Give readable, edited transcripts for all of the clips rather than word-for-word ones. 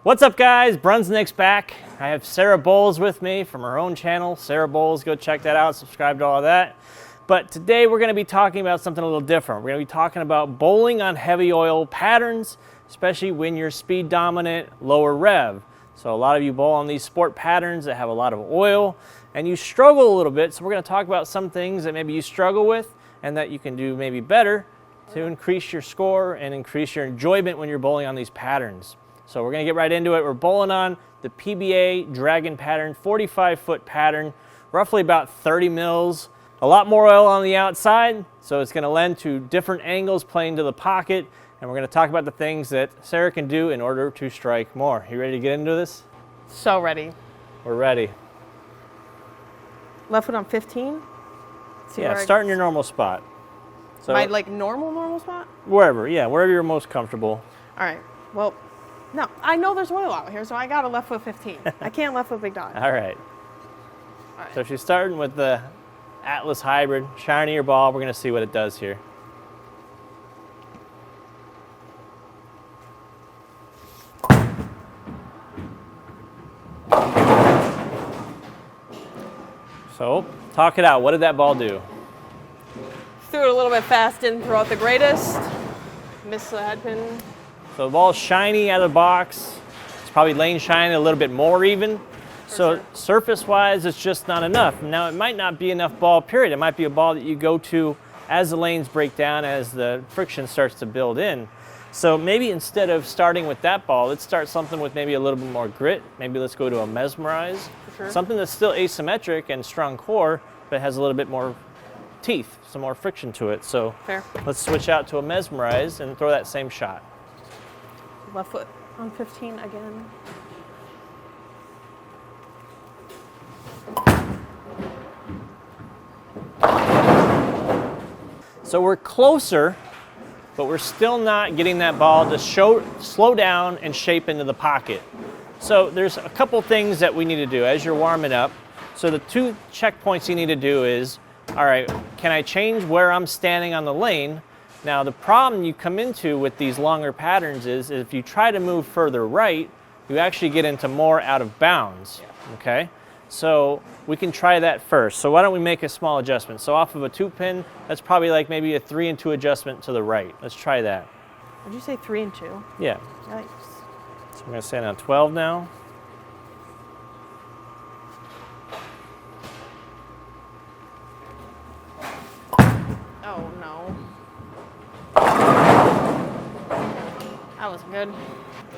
What's up, guys? Brunsnick's back. I have Sarah Bowles with me from her own channel, Sarah Bowles. Go check that out, subscribe to all of that. But today we're going to be talking about something a little different. We're going to be talking about bowling on heavy oil patterns, especially when you're speed dominant, lower rev. So a lot of you bowl on these sport patterns that have a lot of oil and you struggle a little bit. So we're going to talk about some things that maybe you struggle with and that you can do maybe better to increase your score and increase your enjoyment when you're bowling on these patterns. So we're going to get right into it. We're bowling on the PBA Dragon pattern, 45-foot pattern, roughly about 30 mils. A lot more oil on the outside, so it's going to lend to different angles playing to the pocket. And we're going to talk about the things that Sarah can do in order to strike more. You ready to get into this? So ready. We're ready. Left foot on 15? Yeah, start in your normal spot. So my normal spot? Wherever you're most comfortable. All right, well, no, I know there's oil out here, so I got a left foot 15. I can't left foot big dog. All right. So she's starting with the Atlas Hybrid, shinier ball. We're going to see what it does here. So, talk it out. What did that ball do? Threw it a little bit fast, didn't throw out the greatest. Missed the head pin. So the ball's shiny out of the box. It's probably lane shiny a little bit more even. So surface-wise, it's just not enough. Now, it might not be enough ball, period. It might be a ball that you go to as the lanes break down, as the friction starts to build in. So maybe instead of starting with that ball, let's start something with maybe a little bit more grit. Maybe let's go to a Mesmerize. Something that's still asymmetric and strong core, but has a little bit more teeth, some more friction to it. So let's switch out to a Mesmerize and throw that same shot. Left foot on 15 again. So we're closer, but we're still not getting that ball to slow down and shape into the pocket. So there's a couple things that we need to do as you're warming up. So the two checkpoints you need to do is, all right, can I change where I'm standing on the lane? Now the problem you come into with these longer patterns is if you try to move further right, you actually get into more out of bounds, okay? So we can try that first. So why don't we make a small adjustment? So off of a 2-pin, that's probably like maybe a 3 and 2 adjustment to the right. Let's try that. Did you say 3 and 2? Yeah. Nice. So I'm going to stand on 12 now. Oh no. That was good.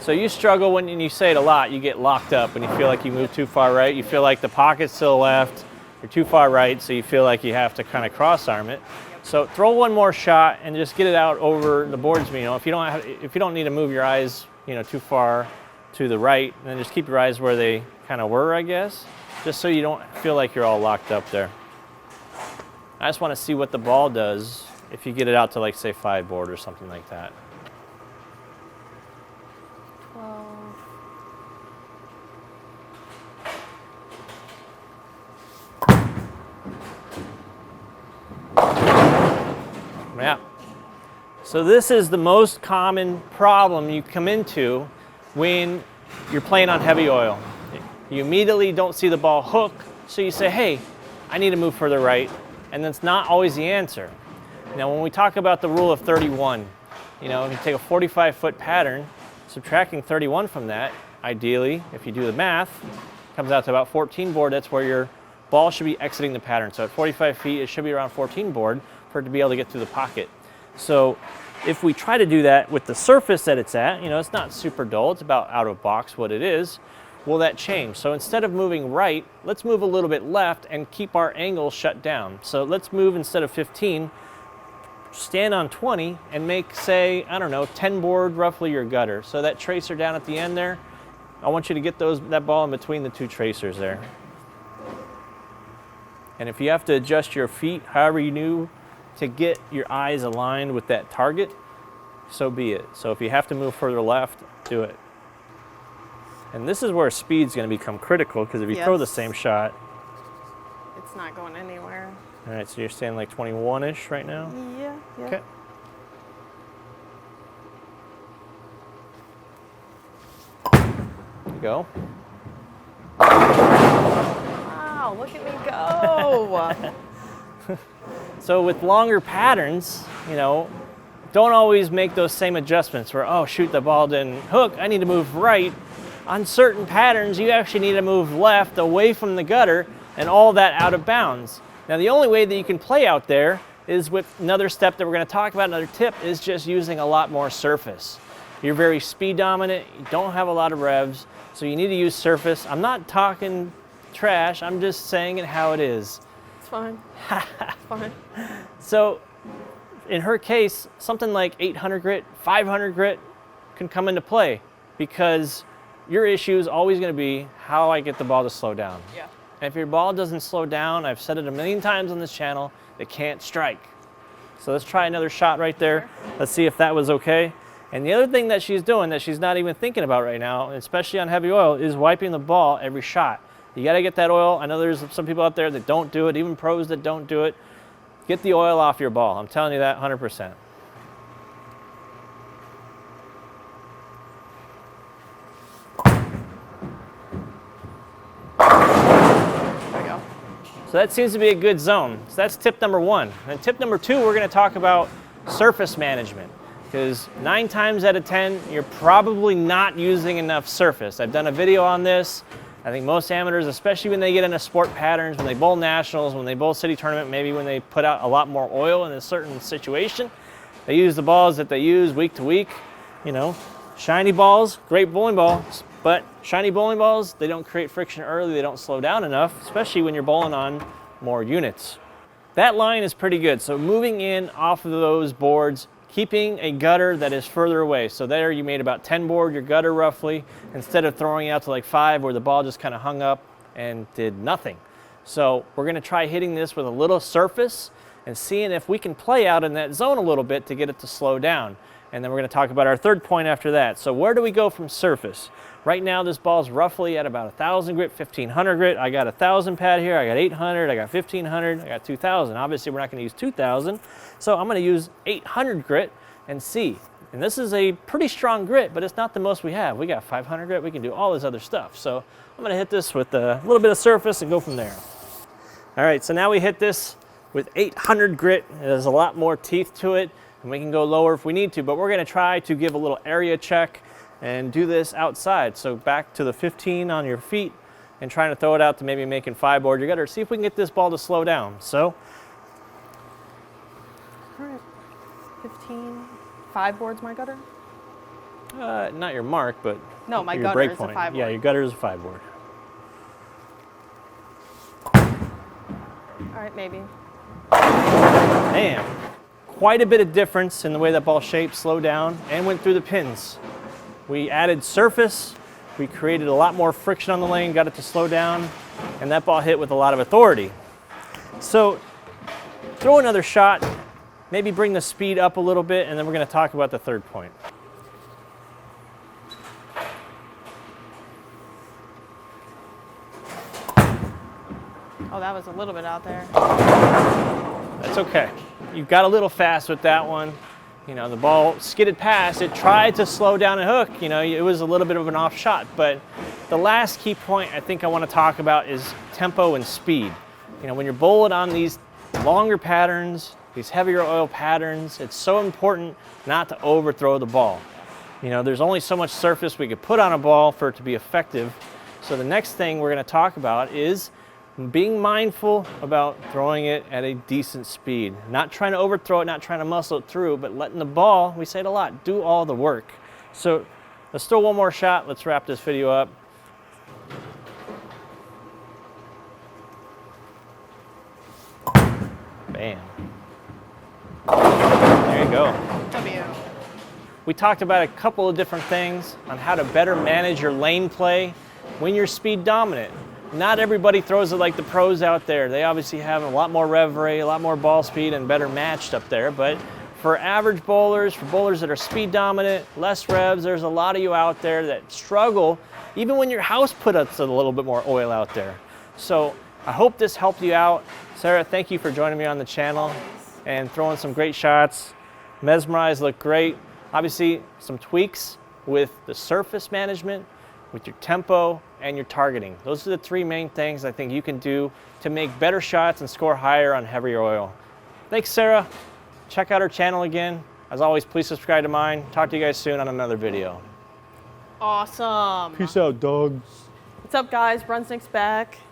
So you struggle when you say it a lot, you get locked up when you feel like you move too far right. You feel like the pocket's to the left, you're too far right, so you feel like you have to kind of cross arm it. So throw one more shot and just get it out over the boards. You know, if you don't need to move your eyes, too far to the right, then just keep your eyes where they kind of were, I guess, just so you don't feel like you're all locked up there. I just want to see what the ball does if you get it out to, like, say 5 board or something like that. 12. Yeah. So this is the most common problem you come into when you're playing on heavy oil. You immediately don't see the ball hook, so you say, hey, I need to move further right, and that's not always the answer. Now, when we talk about the rule of 31, if you take a 45-foot pattern, subtracting 31 from that, ideally, if you do the math, comes out to about 14 board. That's where your ball should be exiting the pattern. So at 45 feet, it should be around 14 board for it to be able to get through the pocket. So if we try to do that with the surface that it's at, it's not super dull, it's about out of box what it is, will that change? So instead of moving right, let's move a little bit left and keep our angle shut down. So let's move instead of 15, stand on 20 and make, say, 10 board roughly your gutter. So that tracer down at the end there, I want you to get that ball in between the two tracers there. And if you have to adjust your feet however you do to get your eyes aligned with that target, so be it. So if you have to move further left, do it. And this is where speed's going to become critical, because if you throw the same shot, it's not going anywhere. All right, so you're standing like 21-ish right now? Yeah. Okay. go. Wow, look at me go. So with longer patterns, don't always make those same adjustments where, oh shoot, the ball didn't hook, I need to move right. On certain patterns, you actually need to move left away from the gutter and all that out of bounds. Now the only way that you can play out there is with another step that we're going to talk about, another tip, is just using a lot more surface. You're very speed dominant, you don't have a lot of revs, so you need to use surface. I'm not talking trash, I'm just saying it how it is. It's fine. It's fine. So in her case, something like 800 grit, 500 grit can come into play because your issue is always going to be how I get the ball to slow down. Yeah. And if your ball doesn't slow down, I've said it a million times on this channel, it can't strike. So let's try another shot right there. Let's see if that was okay. And the other thing that she's doing that she's not even thinking about right now, especially on heavy oil, is wiping the ball every shot. You got to get that oil. I know there's some people out there that don't do it, even pros that don't do it. Get the oil off your ball. I'm telling you that 100%. There we go. So that seems to be a good zone. So that's tip number 1. And tip number 2, we're going to talk about surface management. Because 9 times out of 10, you're probably not using enough surface. I've done a video on this. I think most amateurs, especially when they get into sport patterns, when they bowl nationals, when they bowl city tournament, maybe when they put out a lot more oil in a certain situation, they use the balls that they use week to week. Shiny balls, great bowling balls, but shiny bowling balls, they don't create friction early, they don't slow down enough, especially when you're bowling on more units. That line is pretty good. So moving in off of those boards, keeping a gutter that is further away. So there you made about 10 board your gutter roughly, instead of throwing it out to like 5 where the ball just kind of hung up and did nothing. So we're going to try hitting this with a little surface and seeing if we can play out in that zone a little bit to get it to slow down. And then we're going to talk about our third point after that. So where do we go from surface? Right now this ball's roughly at about 1,000 grit, 1,500 grit. I got 1,000 pad here, I got 800, I got 1,500, I got 2,000. Obviously we're not going to use 2,000, so I'm going to use 800 grit and see. And this is a pretty strong grit, but it's not the most we have. We got 500 grit, we can do all this other stuff. So I'm going to hit this with a little bit of surface and go from there. All right, so now we hit this with 800 grit. There's a lot more teeth to it, and we can go lower if we need to, but we're going to try to give a little area check and do this outside. So back to the 15 on your feet and trying to throw it out to maybe making 5 board your gutter. See if we can get this ball to slow down. So, all right, 15, 5 boards my gutter? not your mark, but no, my your gutter break is point. a 5 board. Yeah, your gutter is a 5 board. All right, maybe. Man, quite a bit of difference in the way that ball shaped, slowed down, and went through the pins. We added surface, we created a lot more friction on the lane, got it to slow down, and that ball hit with a lot of authority. So throw another shot, maybe bring the speed up a little bit, and then we're going to talk about the third point. Oh, that was a little bit out there. That's okay. You got a little fast with that one. The ball skidded past. It tried to slow down and hook. It was a little bit of an off shot. But the last key point I think I want to talk about is tempo and speed. When you're bowling on these longer patterns, these heavier oil patterns, it's so important not to overthrow the ball. There's only so much surface we could put on a ball for it to be effective. So the next thing we're going to talk about is being mindful about throwing it at a decent speed. Not trying to overthrow it, not trying to muscle it through, but letting the ball, we say it a lot, do all the work. So let's throw one more shot. Let's wrap this video up. Bam. There you go. W. We talked about a couple of different things on how to better manage your lane play when you're speed dominant. Not everybody throws it like the pros out there. They obviously have a lot more rev rate, a lot more ball speed, and better matched up there. But for average bowlers, for bowlers that are speed dominant, less revs, there's a lot of you out there that struggle, even when your house puts a little bit more oil out there. So I hope this helped you out. Sarah, thank you for joining me on the channel and throwing some great shots. Mesmerized looked great. Obviously, some tweaks with the surface management with your tempo and your targeting. Those are the three main things I think you can do to make better shots and score higher on heavier oil. Thanks, Sarah. Check out our channel again. As always, please subscribe to mine. Talk to you guys soon on another video. Awesome. Peace out, dogs. What's up, guys? Brunswick's back.